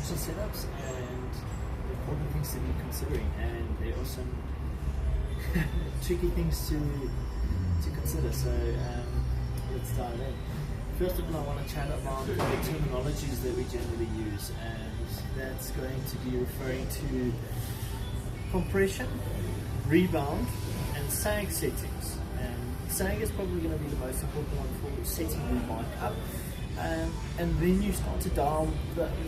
suspension setups and important things to be considering, and there are some tricky things to consider. So let's dive in. First of all, I want to chat about the terminologies that we generally use, and that's going to be referring to compression, rebound, and sag settings. Sag is probably going to be the most important one for setting the bike up, and then you start to dial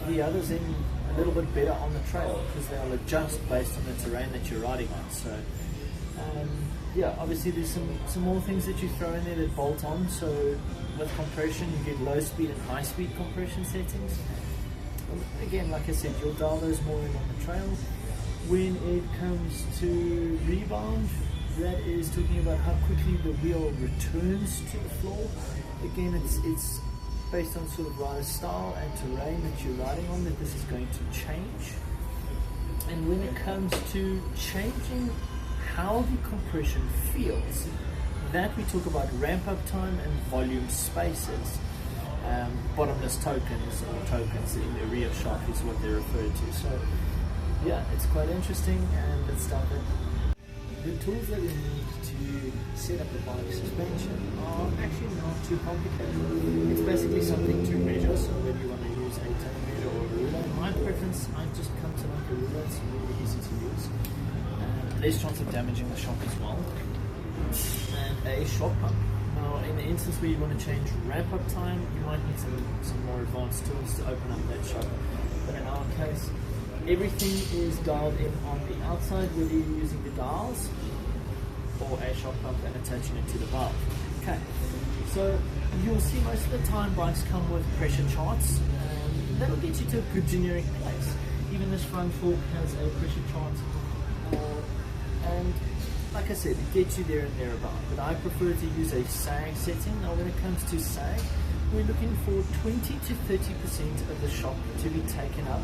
the others in a little bit better on the trail, because they'll adjust based on the terrain that you're riding on. So yeah, obviously there's some more things that you throw in there that bolt on. So with compression, you get low speed and high speed compression settings. Again, like I said, you'll dial those more in on the trail. When it comes to rebound, that is talking about how quickly the wheel returns to the floor. Again, it's based on sort of rider style and terrain that you're riding on that this is going to change. And when it comes to changing how the compression feels, that we talk about ramp up time and volume spaces. Bottomless tokens or tokens in the rear shock is what they're referred to. So yeah, it's quite interesting, and let's start it. The tools that we need to set up the bike suspension are actually not too complicated. It's basically something to measure, so whether you want to use a tape measure or a ruler. In my preference, I just come to like a ruler. It's really easy to use. Less chance of damaging the shock as well. And a shock pump. Now, in the instance where you want to change ramp up time, you might need some more advanced tools to open up that shock. But in our case, everything is dialed in on the outside, whether you're using the dials or a shock pump and attaching it to the valve. Okay, so you'll see most of the time bikes come with pressure charts, and that'll get you to a good generic place. Even this front fork has a pressure chart, and like I said, it gets you there and thereabout, but I prefer to use a sag setting. Now when it comes to sag, we're looking for 20 to 30% of the shock to be taken up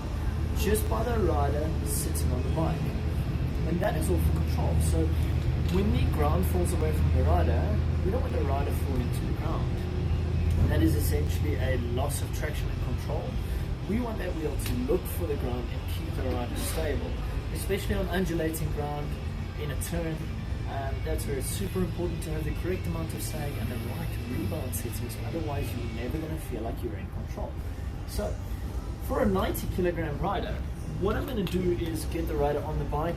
just by the rider sitting on the bike, and that is all for control. So when the ground falls away from the rider, we don't want the rider falling to the ground, and that is essentially a loss of traction and control. We want that wheel to look for the ground and keep the rider stable, especially on undulating ground in a turn. That's where it's super important to have the correct amount of sag and the right rebound settings, otherwise you're never going to feel like you're in control. So for a 90 kilogram rider, what I'm going to do is get the rider on the bike,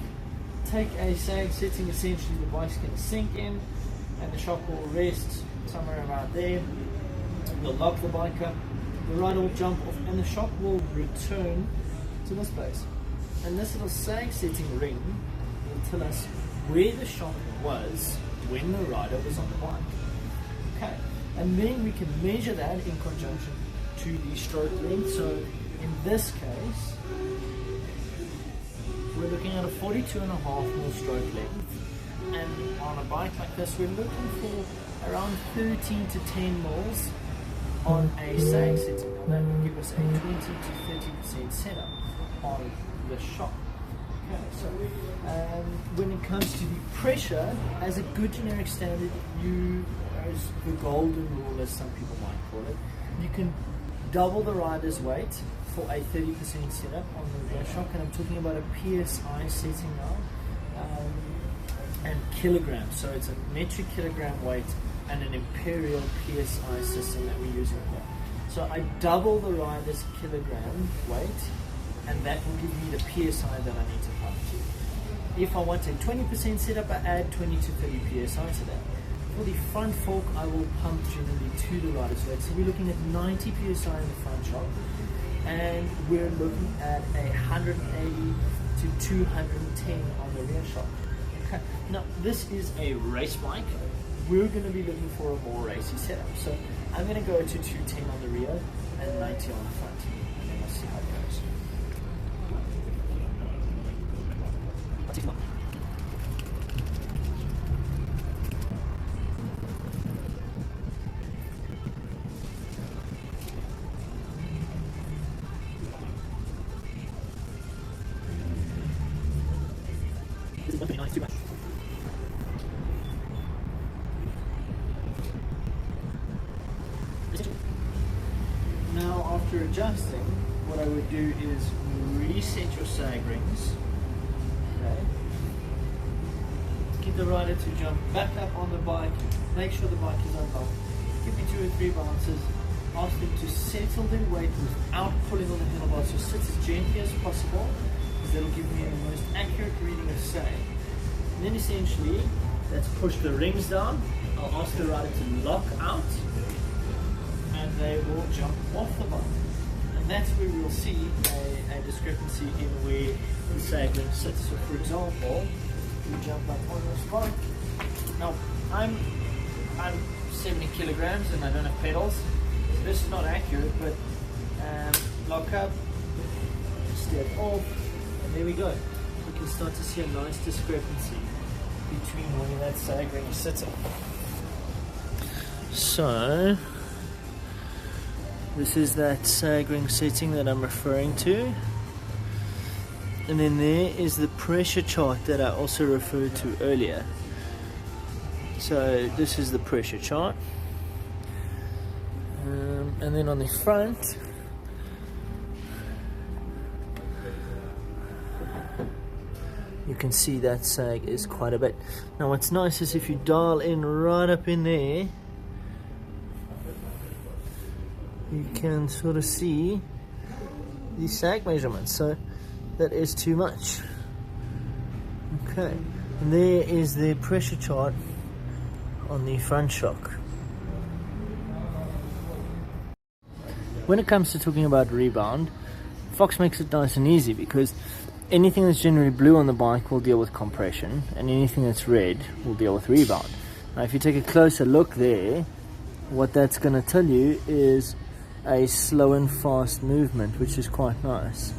take a sag setting, essentially the bike's going to sink in and the shock will rest somewhere around there. We'll lock the bike up, the rider will jump off, and the shock will return to this place. And this little sag setting ring will tell us where the shock was when the rider was on the bike. Okay, and then we can measure that in conjunction to the stroke length. So in this case, we're looking at a 42.5 mil stroke length, and on a bike like this, we're looking for around 13 to 10 mils on a sag setting. Now that will give us a 20 to 30% setup on the shock. Okay, so when it comes to the pressure, as a good generic standard, as the golden rule, as some people might call it, you can double the rider's weight for a 30% setup on the rear shock, and I'm talking about a PSI setting now, and kilograms. So it's a metric kilogram weight and an imperial PSI system that we're using here. So I double the rider's kilogram weight, and that will give me the PSI that I need to pump to. If I want a 20% setup, I add 20 to 30 PSI to that. For the front fork, I will pump generally to the rider's weight. So we're looking at 90 PSI in the front shock, and we're looking at 180 to 210 on the rear shock. Okay. Now this is a race bike. We're going to be looking for a more racy setup. So I'm going to go to 210 on the rear and 90 on the front, and then we'll see how it goes. Now, after adjusting, what I would do is reset your sag rings. Okay. Get the rider to jump back up on the bike, make sure the bike is unlocked, give me 2 or 3 bounces, ask them to settle their weight without pulling on the handlebars, so sit as gently as possible, because that'll give me the most accurate reading of sag. And then essentially, let's push the rings down. I'll ask the rider to lock out, and they will jump off the bike. And that's where we'll see a discrepancy in where the sag ring sits. So for example, you jump up on this bike. Now, I'm 70 kilograms and I don't have pedals. So this is not accurate, but lock up, step off, and there we go. We can start to see a nice discrepancy between where that sag ring is sitting. So, this is that sag ring setting that I'm referring to. And then there is the pressure chart that I also referred to earlier. So this is the pressure chart. And then on the front, you can see that sag is quite a bit. Now what's nice is if you dial in right up in there, you can sort of see the sag measurements. So that is too much. Okay, and there is the pressure chart on the front shock. When it comes to talking about rebound, Fox makes it nice and easy, because anything that's generally blue on the bike will deal with compression, and anything that's red will deal with rebound. Now if you take a closer look there, what that's going to tell you is a slow and fast movement, which is quite nice.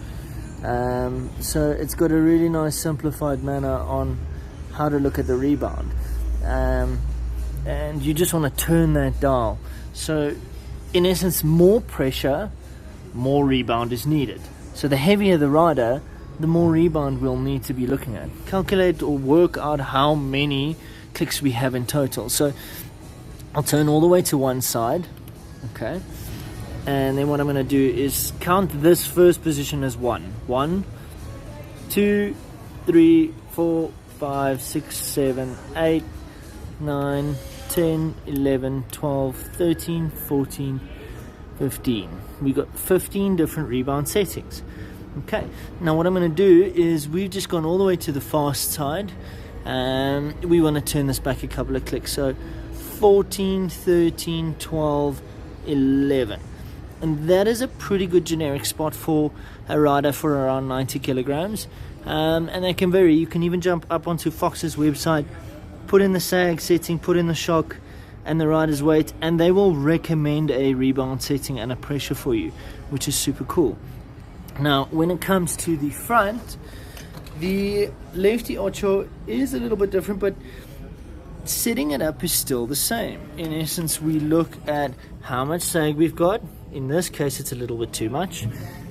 So it's got a really nice simplified manner on how to look at the rebound, and you just want to turn that dial. So in essence, more pressure, more rebound is needed. So the heavier the rider, the more rebound we'll need to be looking at. Calculate or work out how many clicks we have in total. So I'll turn all the way to one side, okay, and then what I'm going to do is count this first position as 1. 1, 2, 3, 4, 5, 6, 7, 8, 9, 10, 11, 12, 13, 14, 15. We got 15 different rebound settings. Okay, now what I'm going to do is we've just gone all the way to the fast side, and we want to turn this back a couple of clicks. So 14, 13, 12, 11. And that is a pretty good generic spot for a rider for around 90 kilograms. And that can vary. You can even jump up onto Fox's website, put in the sag setting, put in the shock and the rider's weight, and they will recommend a rebound setting and a pressure for you, which is super cool. Now, when it comes to the front, the Lefty Ocho is a little bit different, but setting it up is still the same. In essence, we look at how much sag we've got. In this case, it's a little bit too much.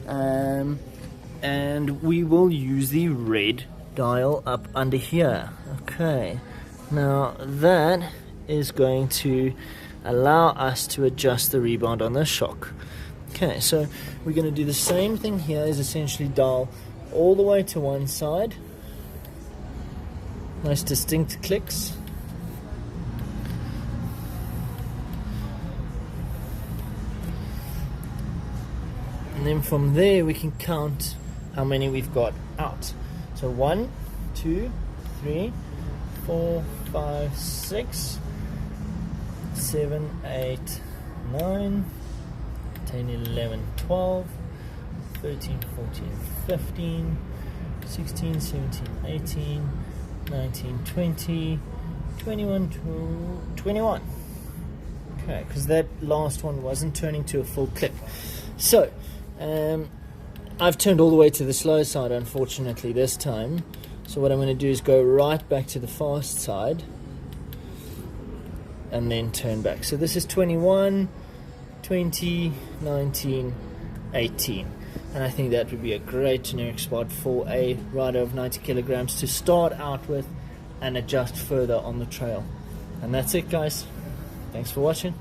And we will use the red dial up under here. Okay, now that is going to allow us to adjust the rebound on the shock. Okay, so we're going to do the same thing here, is essentially dial all the way to one side. Nice distinct clicks. And then from there we can count how many we've got out. So 1, 2, 3, 4, 5, 6, 7, 8, 9, 10, 11, 12, 13, 14, 15, 16, 17, 18, 19, 20, 21, 21. Okay, because that last one wasn't turning to a full clip. So, I've turned all the way to the slow side, unfortunately, this time. So what I'm going to do is go right back to the fast side and then turn back. So this is 21, 20, 19, 18. And I think that would be a great generic spot for a rider of 90 kilograms to start out with and adjust further on the trail. And that's it, guys. Thanks for watching.